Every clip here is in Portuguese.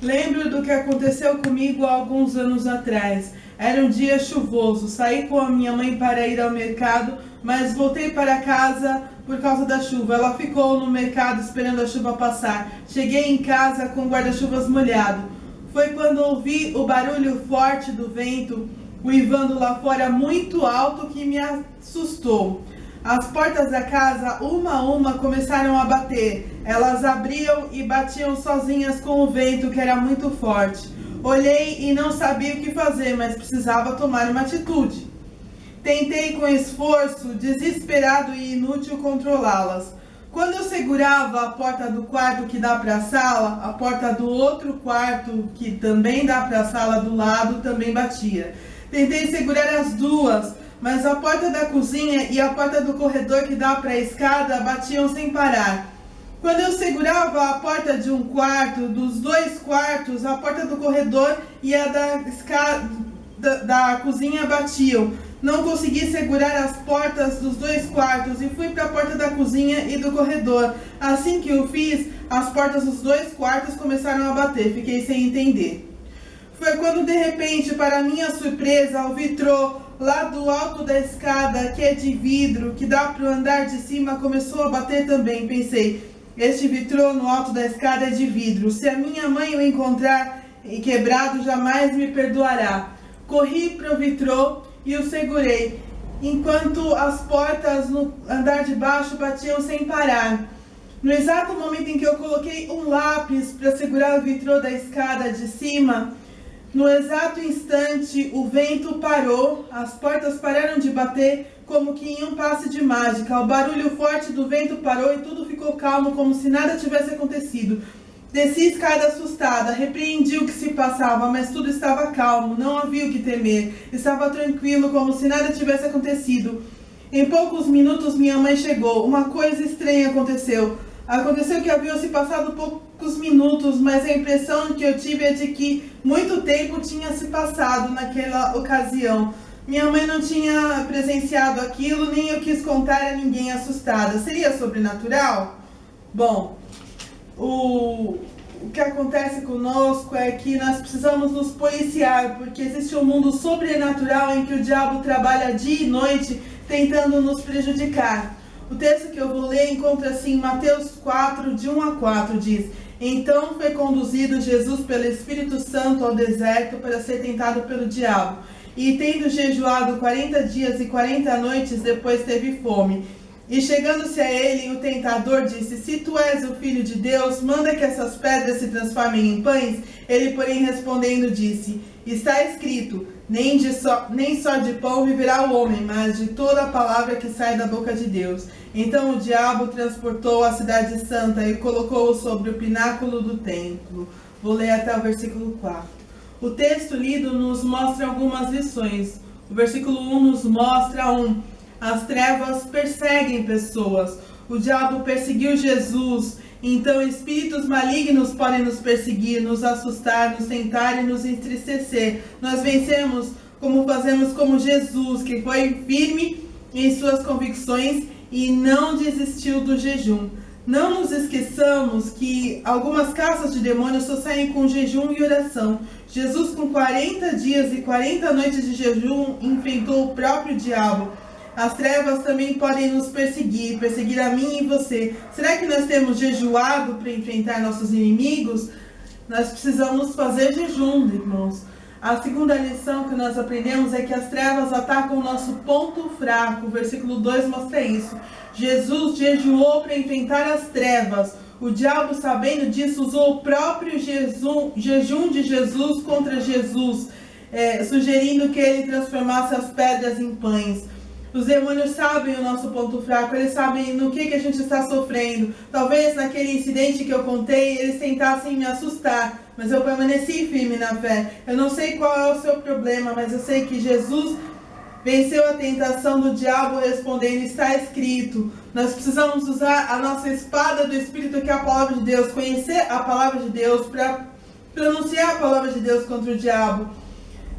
Lembro do que aconteceu comigo há alguns anos atrás. Era um dia chuvoso. Saí com a minha mãe para ir ao mercado, mas voltei para casa por causa da chuva. Ela ficou no mercado esperando a chuva passar. Cheguei em casa com o guarda-chuvas molhado. Foi quando ouvi o barulho forte do vento, uivando lá fora muito alto, que me assustou. As portas da casa, uma a uma, começaram a bater. Elas abriam e batiam sozinhas com o vento, que era muito forte. Olhei e não sabia o que fazer, mas precisava tomar uma atitude. Tentei com esforço, desesperado e inútil, controlá-las. Quando eu segurava a porta do quarto que dá para a sala, a porta do outro quarto que também dá para a sala do lado também batia. Tentei segurar as duas, mas a porta da cozinha e a porta do corredor que dá para a escada batiam sem parar. Quando eu segurava a porta de um quarto, dos dois quartos, a porta do corredor e a da cozinha batiam. Não consegui segurar as portas dos dois quartos e fui para a porta da cozinha e do corredor. Assim que eu fiz, as portas dos dois quartos começaram a bater. Fiquei sem entender. Foi quando, de repente, para minha surpresa, o vitrô lá do alto da escada, que é de vidro, que dá para o andar de cima, começou a bater também. Pensei, este vitrô no alto da escada é de vidro. Se a minha mãe o encontrar quebrado, jamais me perdoará. Corri para o vitrô e o segurei, enquanto as portas no andar de baixo batiam sem parar. No exato momento em que eu coloquei um lápis para segurar o vitrô da escada de cima, no exato instante o vento parou, as portas pararam de bater como que em um passe de mágica. O barulho forte do vento parou e tudo ficou calmo, como se nada tivesse acontecido. Desci a escada assustada, repreendi o que se passava, mas tudo estava calmo, não havia o que temer. Estava tranquilo, como se nada tivesse acontecido. Em poucos minutos minha mãe chegou. Uma coisa estranha aconteceu. Aconteceu que haviam se passado poucos minutos, mas a impressão que eu tive é de que muito tempo tinha se passado naquela ocasião. Minha mãe não tinha presenciado aquilo, nem eu quis contar a ninguém assustada. Seria sobrenatural? Bom, o que acontece conosco é que nós precisamos nos policiar, porque existe um mundo sobrenatural em que o diabo trabalha dia e noite tentando nos prejudicar. O texto que eu vou ler encontra-se em Mateus 4, de 1 a 4, diz: Então foi conduzido Jesus pelo Espírito Santo ao deserto para ser tentado pelo diabo. E tendo jejuado 40 dias e 40 noites, depois teve fome. E chegando-se a ele, o tentador disse: Se tu és o Filho de Deus, manda que essas pedras se transformem em pães. Ele, porém, respondendo, disse: Está escrito, nem só de pão viverá o homem, mas de toda a palavra que sai da boca de Deus. Então o diabo transportou a cidade santa e colocou-o sobre o pináculo do templo. Vou ler até o versículo 4. O texto lido nos mostra algumas lições. O versículo 1 nos mostra as trevas perseguem pessoas. O diabo perseguiu Jesus, então espíritos malignos podem nos perseguir, nos assustar, nos tentar e nos entristecer. Nós vencemos como fazemos como Jesus, que foi firme em suas convicções e não desistiu do jejum. Não nos esqueçamos que algumas caças de demônios só saem com jejum e oração. Jesus, com 40 dias e 40 noites de jejum, enfrentou o próprio diabo. As trevas também podem nos perseguir a mim e você. Será que nós temos jejuado para enfrentar nossos inimigos? Nós precisamos fazer jejum, irmãos. A segunda lição que nós aprendemos é que as trevas atacam o nosso ponto fraco. O versículo 2 mostra isso. Jesus jejuou para enfrentar as trevas. O diabo, sabendo disso, usou o próprio jejum de Jesus contra Jesus, sugerindo que ele transformasse as pedras em pães. Os demônios sabem o nosso ponto fraco, eles sabem no que a gente está sofrendo. Talvez naquele incidente que eu contei, eles tentassem me assustar, mas eu permaneci firme na fé. Eu não sei qual é o seu problema, mas eu sei que Jesus venceu a tentação do diabo respondendo: está escrito. Nós precisamos usar a nossa espada do Espírito, que é a palavra de Deus, conhecer a palavra de Deus para pronunciar a palavra de Deus contra o diabo.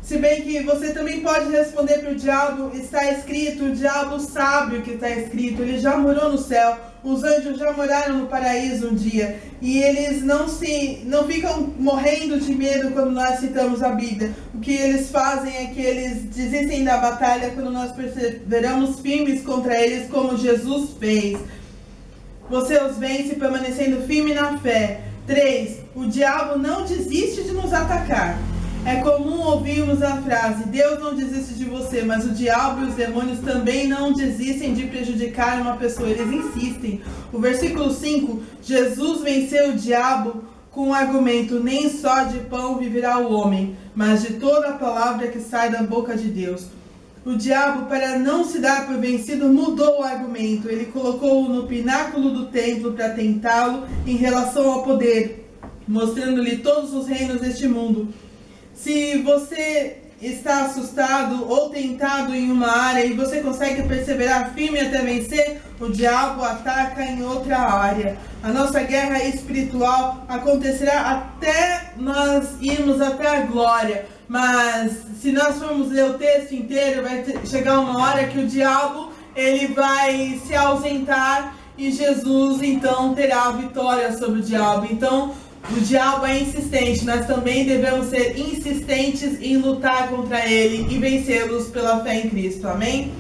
Se bem que você também pode responder para o diabo, está escrito, o diabo sabe o que está escrito, ele já morou no céu, os anjos já moraram no paraíso um dia, e eles não ficam morrendo de medo quando nós citamos a Bíblia. O que eles fazem é que eles desistem da batalha quando nós perseveramos firmes contra eles, como Jesus fez. Você os vence permanecendo firme na fé. 3. O diabo não desiste de nos atacar. É comum ouvirmos a frase, Deus não desiste de você, mas o diabo e os demônios também não desistem de prejudicar uma pessoa, eles insistem. O versículo 5, Jesus venceu o diabo com o argumento, nem só de pão viverá o homem, mas de toda a palavra que sai da boca de Deus. O diabo, para não se dar por vencido, mudou o argumento, ele colocou-o no pináculo do templo para tentá-lo em relação ao poder, mostrando-lhe todos os reinos deste mundo. Se você está assustado ou tentado em uma área e você consegue perseverar firme até vencer, o diabo ataca em outra área. A nossa guerra espiritual acontecerá até nós irmos até a glória. Mas se nós formos ler o texto inteiro, vai chegar uma hora que o diabo ele vai se ausentar e Jesus então terá a vitória sobre o diabo. Então, o diabo é insistente, nós também devemos ser insistentes em lutar contra ele e vencê-los pela fé em Cristo, amém?